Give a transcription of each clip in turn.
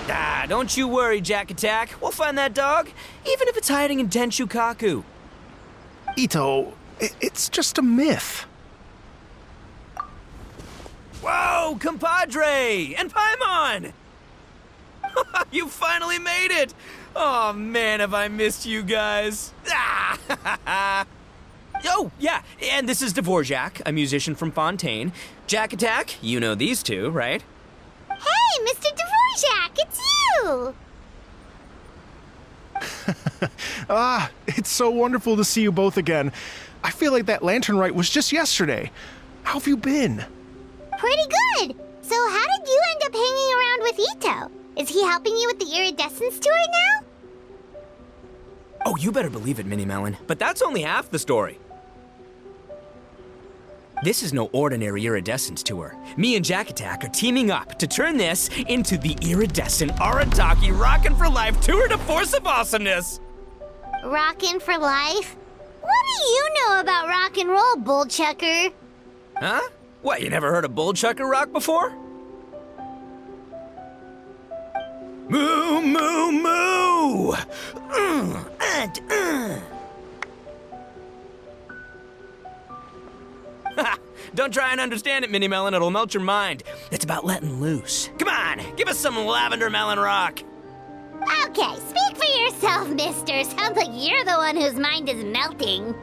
Ah, don't you worry, Jack Attack. We'll find that dog, even if it's hiding in Tenshukaku. Ito, it's just a myth. Whoa, compadre! And Paimon! You finally made it! Oh man, have I missed you guys. Ah! Oh, yeah, and this is Dvorak, a musician from Fontaine. Jack Attack, you know these two, right? Hey, Mr. Dvorak, it's you! It's so wonderful to see you both again. I feel like that lantern rite was just yesterday. How have you been? Pretty good. So how did you end up hanging around with Ito? Is he helping you with the Iridescent tour now? Oh, you better believe it, Mini Melon. But that's only half the story. This is no ordinary Iridescent tour. Me and Jack Attack are teaming up to turn this into the Iridescent Arataki Rockin' for Life Tour de Force of Awesomeness! Rockin' for life? What do you know about rock and roll, bullchucker? Huh? What, you never heard of bullchucker rock before? Moo, moo, moo! Don't try and understand it, Mini Melon. It'll melt your mind. It's about letting loose. Come on, give us some lavender melon rock. Okay, speak for yourself, mister. Sounds like you're the one whose mind is melting.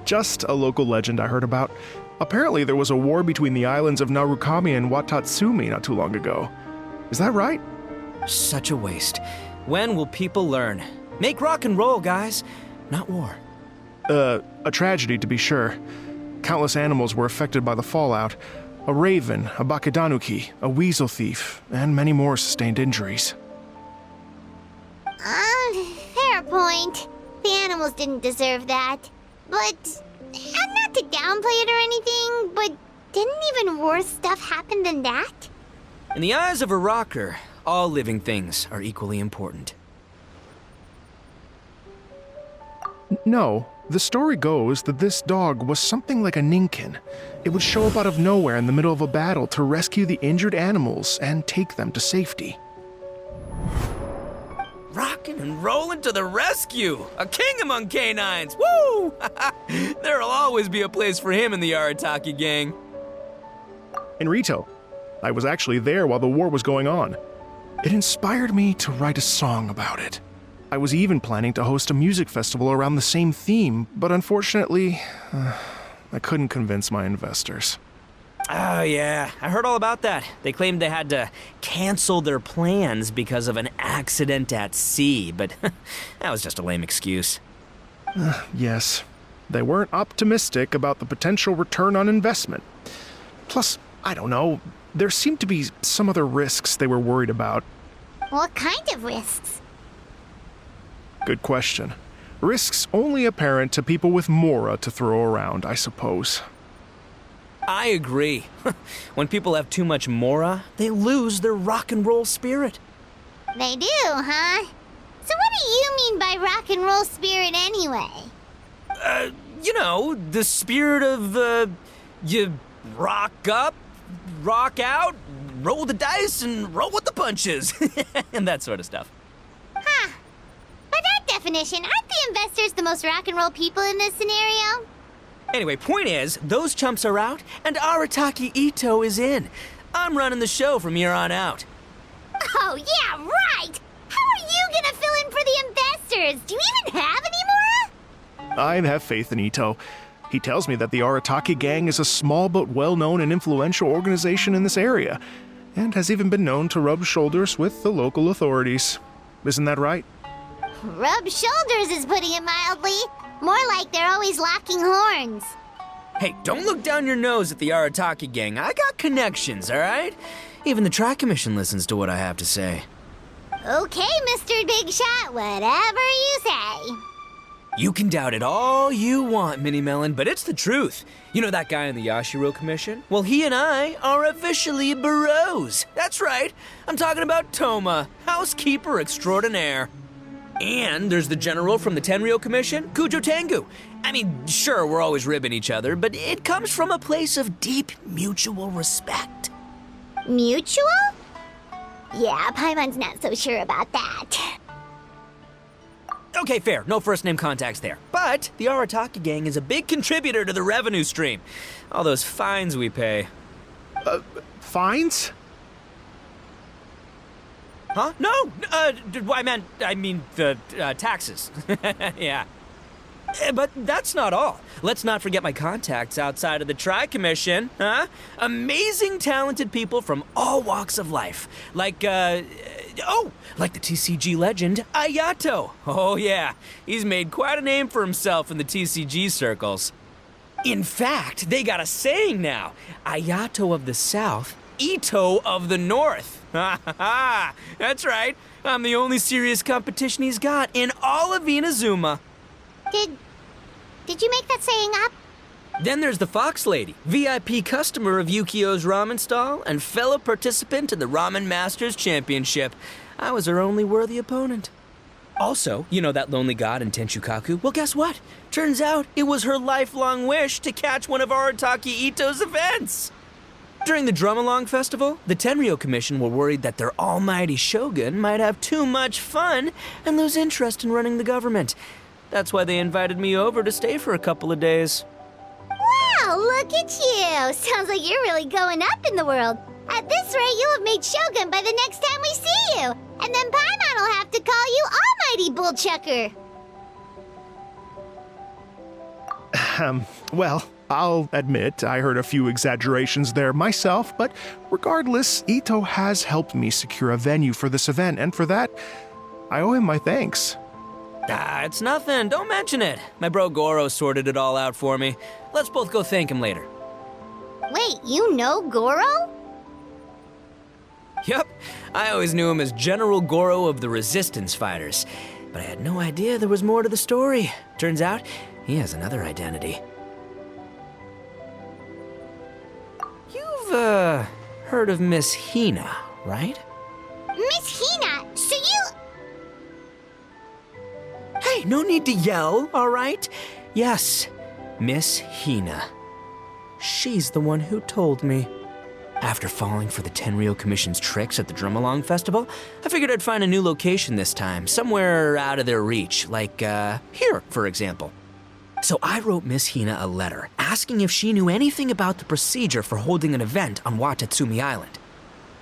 Just a local legend I heard about. Apparently there was a war between the islands of Narukami and Watatsumi not too long ago. Is that right? Such a waste. When will people learn? Make rock and roll, guys, not war. A tragedy to be sure. Countless animals were affected by the fallout. A raven, a bakedanuki, a weasel thief, and many more sustained injuries. Fair point. The animals didn't deserve that. But, and not to downplay it or anything, but didn't even worse stuff happen than that? In the eyes of a rocker, all living things are equally important. No, the story goes that this dog was something like a ninkin. It would show up out of nowhere in the middle of a battle to rescue the injured animals and take them to safety. Rockin' and rollin' to the rescue! A king among canines! Woo! There'll always be a place for him in the Arataki gang. In Rito, I was actually there while the war was going on. It inspired me to write a song about it. I was even planning to host a music festival around the same theme, but unfortunately, I couldn't convince my investors. Oh yeah, I heard all about that. They claimed they had to cancel their plans because of an accident at sea, but that was just a lame excuse. Yes, they weren't optimistic about the potential return on investment. Plus, I don't know, there seemed to be some other risks they were worried about. What kind of risks? Good question. Risks only apparent to people with mora to throw around, I suppose. I agree. When people have too much mora, they lose their rock and roll spirit. They do, huh? So what do you mean by rock and roll spirit anyway? You know, the spirit of, you rock up, rock out, roll the dice, and roll with the punches. And that sort of stuff. Huh. By that definition, aren't the investors the most rock and roll people in this scenario? Anyway, point is, those chumps are out, and Arataki Ito is in. I'm running the show from here on out. Oh, yeah, right! How are you gonna fill in for the investors? Do you even have any mora? I have faith in Ito. He tells me that the Arataki gang is a small but well-known and influential organization in this area, and has even been known to rub shoulders with the local authorities. Isn't that right? Rub shoulders is putting it mildly. More like they're always locking horns. Hey, don't look down your nose at the Arataki gang. I got connections, all right? Even the Tri Commission listens to what I have to say. Okay, Mr. Big Shot, whatever you say. You can doubt it all you want, Mini Melon, but it's the truth. You know that guy in the Yashiro Commission? Well, he and I are officially bros. That's right. I'm talking about Toma, housekeeper extraordinaire. And there's the general from the Tenryo Commission, Kujo Tengu. I mean, sure, we're always ribbing each other, but it comes from a place of deep mutual respect. Mutual? Yeah, Paimon's not so sure about that. Okay, fair. No first name contacts there. But the Arataki gang is a big contributor to the revenue stream. All those fines we pay. Fines? Huh? No! I mean the taxes. Yeah. But that's not all. Let's not forget my contacts outside of the Tri-Commission, huh? Amazing, talented people from all walks of life. Like the TCG legend, Ayato. Oh yeah, he's made quite a name for himself in the TCG circles. In fact, they got a saying now. Ayato of the South, Ito of the North. Ha ha ha! That's right. I'm the only serious competition he's got in all of Inazuma. Did you make that saying up? Then there's the Fox Lady, VIP customer of Yukio's ramen stall and fellow participant in the Ramen Masters Championship. I was her only worthy opponent. Also, you know that lonely god in Tenshukaku? Well, guess what? Turns out it was her lifelong wish to catch one of Arataki Ito's events. During the Drum-Along Festival, the Tenryo Commission were worried that their almighty shogun might have too much fun and lose interest in running the government. That's why they invited me over to stay for a couple of days. Wow, look at you! Sounds like you're really going up in the world. At this rate, you'll have made shogun by the next time we see you. And then Paimon will have to call you Almighty Bullchucker. Well, I'll admit I heard a few exaggerations there myself, but regardless, Ito has helped me secure a venue for this event, and for that, I owe him my thanks. It's nothing. Don't mention it. My bro Goro sorted it all out for me. Let's both go thank him later. Wait, you know Goro? Yep. I always knew him as General Goro of the Resistance Fighters. But I had no idea there was more to the story. Turns out, he has another identity. You've, heard of Miss Hina, right? Miss Hina, so you... Hey, no need to yell, all right? Yes, Miss Hina. She's the one who told me. After falling for the Tenryo Commission's tricks at the Drum-Along Festival, I figured I'd find a new location this time, somewhere out of their reach, like, here, for example. So I wrote Miss Hina a letter, asking if she knew anything about the procedure for holding an event on Watatsumi Island.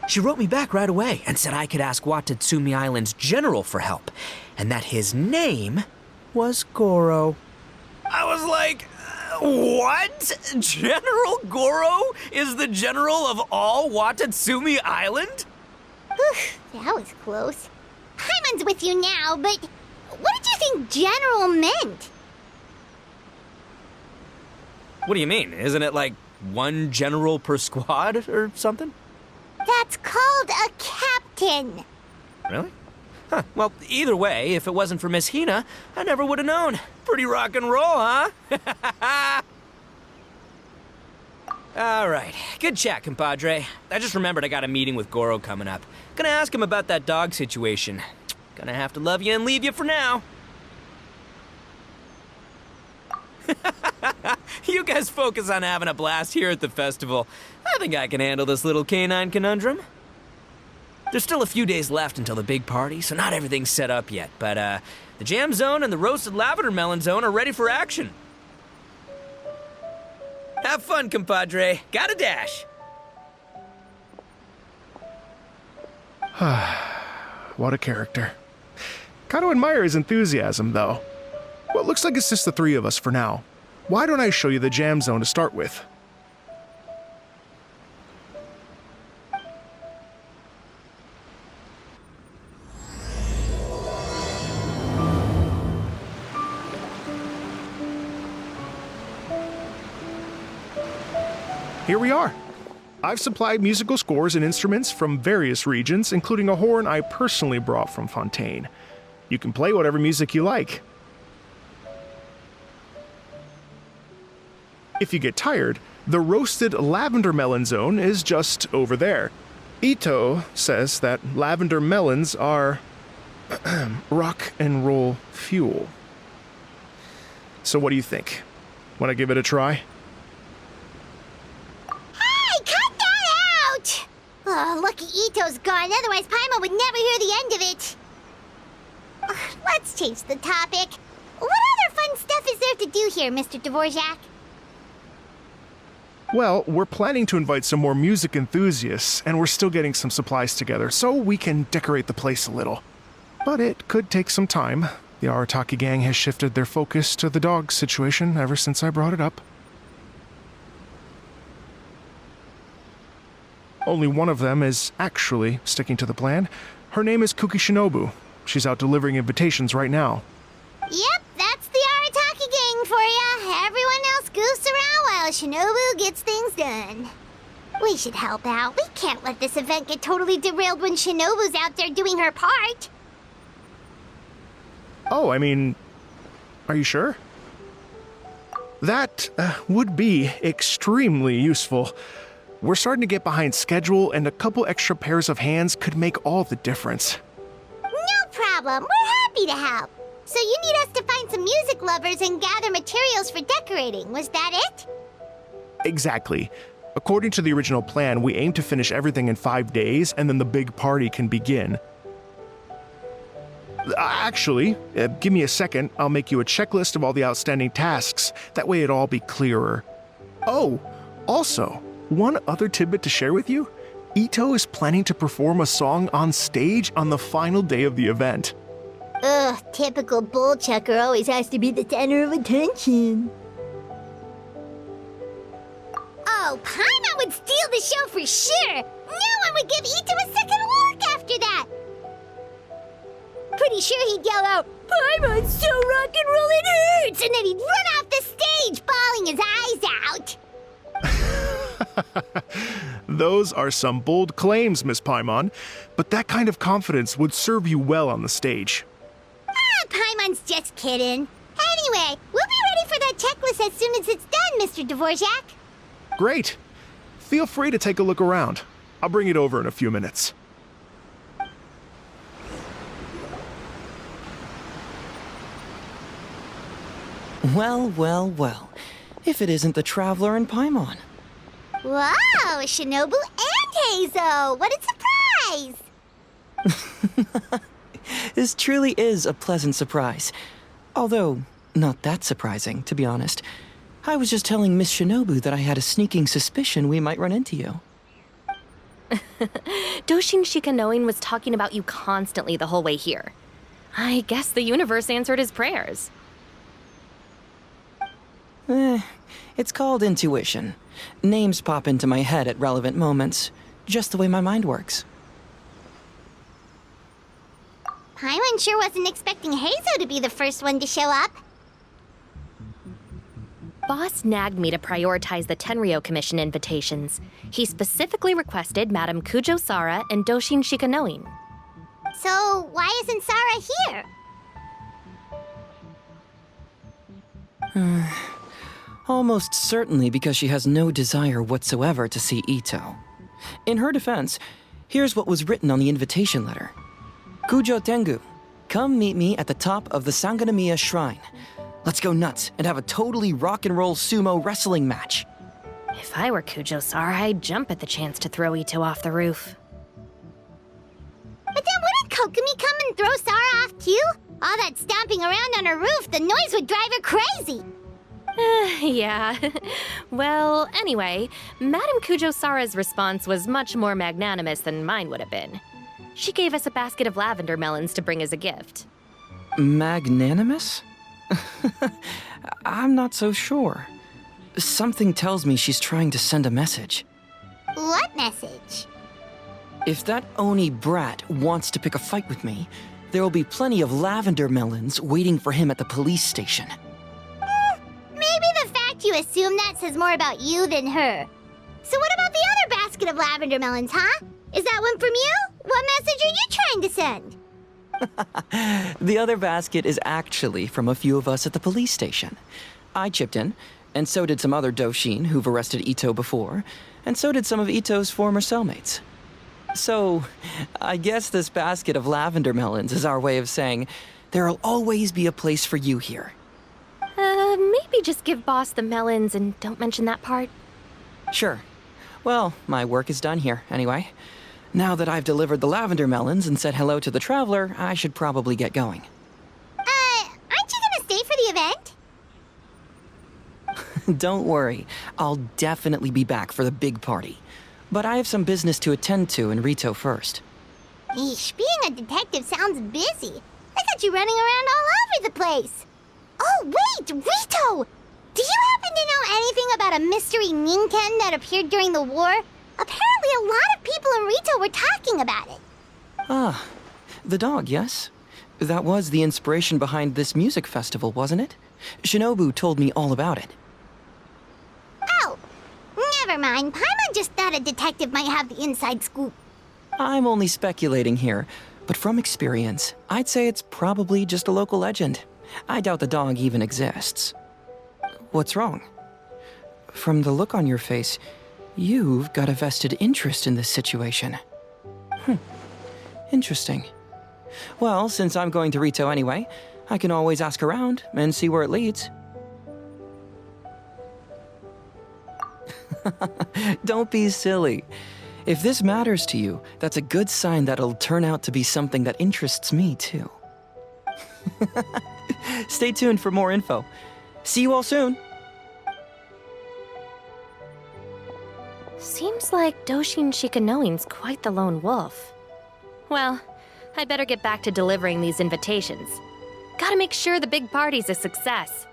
She wrote me back right away and said I could ask Watatsumi Island's general for help, and that his name was Goro. I was like, what? General Goro is the general of all Watatsumi Island? Whew, that was close. Paimon's with you now, but what did you think general meant? What do you mean? Isn't it like one general per squad or something? That's called a captain. Really? Huh. Well, either way, if it wasn't for Miss Hina, I never would have known. Pretty rock and roll, huh? All right. Good chat, compadre. I just remembered I got a meeting with Goro coming up. Gonna ask him about that dog situation. Gonna have to love you and leave you for now. You guys focus on having a blast here at the festival. I think I can handle this little canine conundrum. There's still a few days left until the big party, so not everything's set up yet, but the jam zone and the roasted lavender melon zone are ready for action. Have fun, compadre. Got a dash. What a character. Gotta admire his enthusiasm, though. Well, it looks like it's just the three of us for now. Why don't I show you the jam zone to start with? Here we are. I've supplied musical scores and instruments from various regions, including a horn I personally brought from Fontaine. You can play whatever music you like. If you get tired, the roasted lavender melon zone is just over there. Ito says that lavender melons are rock and roll fuel. So what do you think? Want to give it a try? Hey, cut that out! Oh, lucky Ito's gone, otherwise Paimon would never hear the end of it. Let's change the topic. What other fun stuff is there to do here, Mr. Dvorak? Well, we're planning to invite some more music enthusiasts, and we're still getting some supplies together so we can decorate the place a little. But it could take some time. The Arataki gang has shifted their focus to the dog situation ever since I brought it up. Only one of them is actually sticking to the plan. Her name is Kuki Shinobu. She's out delivering invitations right now. Yep, that's the Arataki gang for ya. Everyone else goofs around while Shinobu gets things done. We should help out. We can't let this event get totally derailed when Shinobu's out there doing her part. Oh, I mean, are you sure? That would be extremely useful. We're starting to get behind schedule, and a couple extra pairs of hands could make all the difference. No problem. We're happy to help. So you need us to find some music lovers and gather materials for decorating. Was that it? Exactly. According to the original plan, we aim to finish everything in 5 days, and then the big party can begin. Actually, give me a second. I'll make you a checklist of all the outstanding tasks. That way it'll all be clearer. Oh, also, one other tidbit to share with you. Ito is planning to perform a song on stage on the final day of the event. Ugh, typical bullchucker always has to be the center of attention. Oh, Paimon would steal the show for sure! No one would give Ito a second look after that! Pretty sure he'd yell out, "Paimon's so rock and roll it hurts!" And then he'd run off the stage, bawling his eyes out. Those are some bold claims, Miss Paimon, but that kind of confidence would serve you well on the stage. Paimon's just kidding. Anyway, we'll be ready for that checklist as soon as it's done, Mr. Dvorak. Great. Feel free to take a look around. I'll bring it over in a few minutes. Well, well, well. If it isn't the Traveler and Paimon. Whoa, Shinobu and Heizo! What a surprise! This truly is a pleasant surprise. Although, not that surprising, to be honest. I was just telling Miss Shinobu that I had a sneaking suspicion we might run into you. Doshin Shikanoin was talking about you constantly the whole way here. I guess the universe answered his prayers. It's called intuition. Names pop into my head at relevant moments, just the way my mind works. Paimon sure wasn't expecting Heizo to be the first one to show up. Boss nagged me to prioritize the Tenryou Commission invitations. He specifically requested Madame Kujo Sara and Doshin Shikanoin. So, why isn't Sara here? Almost certainly because she has no desire whatsoever to see Ito. In her defense, here's what was written on the invitation letter. Kujo Tengu, come meet me at the top of the Sanganamiya Shrine. Let's go nuts and have a totally rock and roll sumo wrestling match. If I were Kujo Sara, I'd jump at the chance to throw Ito off the roof. But then wouldn't Kokomi come and throw Sara off too? All that stomping around on her roof, the noise would drive her crazy. Yeah. Well, anyway, Madame Kujo Sara's response was much more magnanimous than mine would have been. She gave us a basket of lavender melons to bring as a gift. Magnanimous? I'm not so sure. Something tells me she's trying to send a message. What message? If that Oni brat wants to pick a fight with me, there will be plenty of lavender melons waiting for him at the police station. Maybe the fact you assume that says more about you than her. So what about the other basket of lavender melons, huh? Is that one from you? What message are you trying to send? The other basket is actually from a few of us at the police station. I chipped in, and so did some other Doshin who've arrested Ito before, and so did some of Ito's former cellmates. So, I guess this basket of lavender melons is our way of saying, there'll always be a place for you here. Maybe just give Boss the melons and don't mention that part. Sure. Well, my work is done here, anyway. Now that I've delivered the lavender melons and said hello to the traveler, I should probably get going. Aren't you gonna stay for the event? Don't worry, I'll definitely be back for the big party. But I have some business to attend to in Rito first. Eesh, being a detective sounds busy. I got you running around all over the place. Oh, wait, Rito! Do you happen to know anything about a mystery Ninken that appeared during the war? Apparently a lot of people in Rito were talking about it. Ah, the dog, yes? That was the inspiration behind this music festival, wasn't it? Shinobu told me all about it. Oh, never mind. Paimon just thought a detective might have the inside scoop. I'm only speculating here, but from experience, I'd say it's probably just a local legend. I doubt the dog even exists. What's wrong? From the look on your face, you've got a vested interest in this situation. Interesting. Well, since I'm going to Rito anyway, I can always ask around and see where it leads. Don't be silly. If this matters to you, that's a good sign that it'll turn out to be something that interests me too. Stay tuned for more info. See you all soon. Seems like Doshin Shikanoin's quite the lone wolf. Well, I'd better get back to delivering these invitations. Gotta make sure the big party's a success.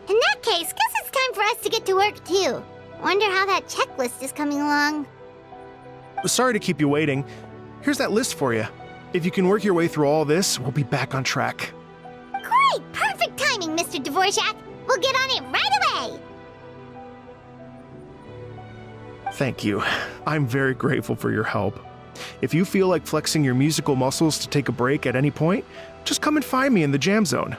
In that case, guess it's time for us to get to work too. Wonder how that checklist is coming along. Sorry to keep you waiting. Here's that list for you. If you can work your way through all this, we'll be back on track. Great! Perfect timing, Mr. Dvorak! We'll get on it right away! Thank you. I'm very grateful for your help. If you feel like flexing your musical muscles to take a break at any point, just come and find me in the jam zone.